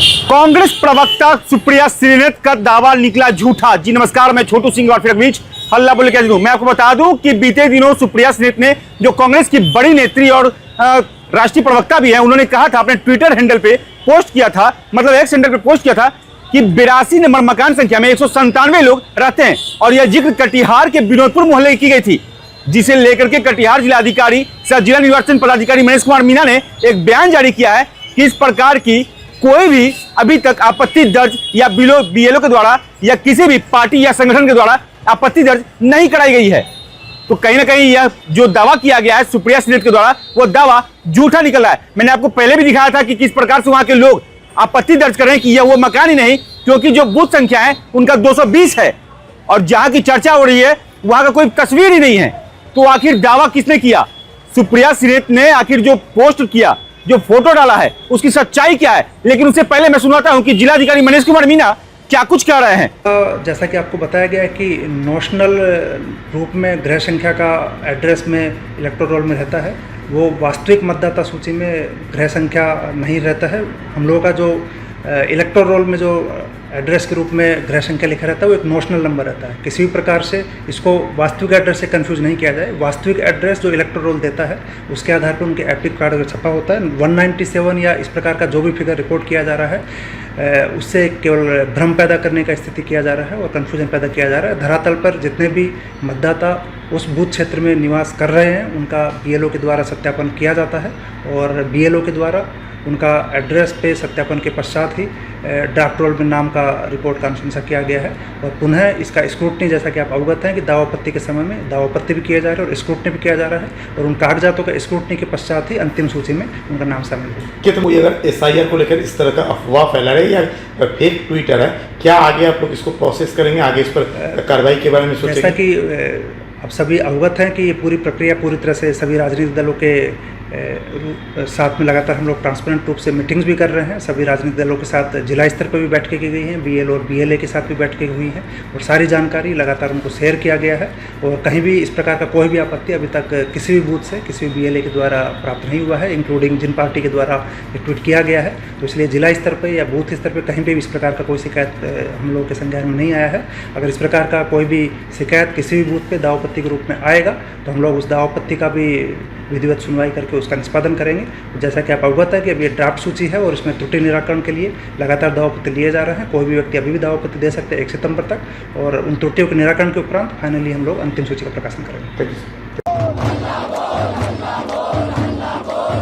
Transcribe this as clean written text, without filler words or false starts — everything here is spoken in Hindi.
कांग्रेस प्रवक्ता सुप्रिया श्रीनेत का दावा निकला झूठा। जी नमस्कार, मैं छोटू सिंह और फिर बीच हल्ला बोले क्या दूं। मैं आपको बता दूं कि बीते दिनों सुप्रिया श्रीनेत ने, जो कांग्रेस की बड़ी नेत्री और राष्ट्रीय प्रवक्ता भी है, उन्होंने कहा था, अपने ट्विटर हैंडल पे पोस्ट किया था, मतलब एक्स हैंडल पे पोस्ट किया था कि 82 नंबर मकान संख्या में 197 लोग रहते हैं। और यह जिक्र कटिहार के विनोदपुर मोहल्ले की गई थी, जिसे लेकर के कटिहार जिलाधिकारी सह जिला निर्वाचन पदाधिकारी मनीष कुमार मीणा ने एक बयान जारी किया है कि इस प्रकार की कोई भी अभी तक आपत्ति दर्ज या बीएलओ के द्वारा या किसी भी पार्टी या संगठन के द्वारा आपत्ति दर्ज नहीं कराई गई है। तो कहीं ना कहीं यह जो दावा किया गया है सुप्रिया श्रीनेत के द्वारा, वो दावा झूठा निकल रहा है। मैंने आपको पहले भी दिखाया था कि किस प्रकार से वहां के लोग आपत्ति दर्ज कर रहे हैं कि यह वो मकान ही नहीं, क्योंकि जो बूथ संख्या है उनका 220 है और जहां की चर्चा हो रही है वहां का कोई तस्वीर ही नहीं है। तो आखिर दावा किसने किया? सुप्रिया श्रीनेत ने आखिर जो पोस्ट किया, जो फोटो डाला है, उसकी सच्चाई क्या है? लेकिन उससे पहले मैं सुनाता हूं कि जिलाधिकारी मनीष कुमार मीणा क्या कुछ कह रहे हैं। जैसा कि आपको बताया गया है कि नोशनल रूप में गृह संख्या का एड्रेस में इलेक्टोरल रोल में रहता है, वो वास्तविक मतदाता सूची में गृह संख्या नहीं रहता है। हम लोगों का जो इलेक्टोरल रोल में जो एड्रेस के रूप में गृह संख्या लिखा रहता है, वो एक नोशनल नंबर रहता है। किसी भी प्रकार से इसको वास्तविक एड्रेस से कंफ्यूज नहीं किया जाए। वास्तविक एड्रेस जो इलेक्टोरल रोल देता है, उसके आधार पर उनके एप्टिक कार्ड अगर छपा होता है, 197 या इस प्रकार का जो भी फिगर रिपोर्ट किया जा रहा है, उससे केवल भ्रम पैदा करने का स्थिति किया जा रहा है और कन्फ्यूजन पैदा किया जा रहा है। धरातल पर जितने भी मतदाता उस बूथ क्षेत्र में निवास कर रहे हैं, उनका बीएलओ के द्वारा सत्यापन किया जाता है और बीएलओ के द्वारा उनका एड्रेस पे सत्यापन के पश्चात ही ड्राफ्ट रोल में नाम का रिपोर्ट का अनुशंसा किया गया है। और पुनः इसका स्क्रूटनी, जैसा कि आप अवगत हैं कि दावापत्ति के समय में दावापत्ति भी किया जा रहा है और स्क्रूटनी भी किया जा रहा है और उन कागजातों का स्क्रूटनी के पश्चात ही अंतिम सूची में उनका नाम शामिल हो। कि तुम अगर एसआईआर को लेकर इस तरह का अफवाह फैला रहे या फेक ट्विटर है, क्या आगे आप लोग इसको प्रोसेस करेंगे, आगे इस पर कार्रवाई के बारे में सोचेंगे? जैसा कि अब सभी अवगत हैं कि ये पूरी प्रक्रिया पूरी तरह से सभी राजनीतिक दलों के साथ में लगातार हम लोग ट्रांसपेरेंट रूप से मीटिंग्स भी कर रहे हैं। सभी राजनीतिक दलों के साथ जिला स्तर पर भी बैठकें की गई हैं, बीएलओ और बीएलए के साथ भी बैठकें हुई हैं और सारी जानकारी लगातार उनको शेयर किया गया है। और कहीं भी इस प्रकार का कोई भी आपत्ति अभी तक किसी भी बूथ से, किसी भी बीएलए के द्वारा प्राप्त नहीं हुआ है, इंक्लूडिंग जिन पार्टी के द्वारा ट्वीट किया गया है। तो इसलिए जिला स्तर पर या बूथ स्तर पर कहीं पर भी इस प्रकार का कोई शिकायत हम लोगों के संज्ञान में नहीं आया है। अगर इस प्रकार का कोई भी शिकायत किसी भी बूथ पर दावापत्ति के रूप में आएगा तो हम लोग उस दावापत्ति का भी विधिवत सुनवाई करके उसका निष्पादन करेंगे। जैसा कि आप अवगत है कि अब ये ड्राफ्ट सूची है और इसमें त्रुटि निराकरण के लिए लगातार दावापत्ति लिए जा रहे हैं। कोई भी व्यक्ति अभी भी दावापत्ति दे सकते हैं 1 सितंबर तक और उन त्रुटियों के निराकरण के उपरांत फाइनली हम लोग अंतिम सूची का प्रकाशन करेंगे।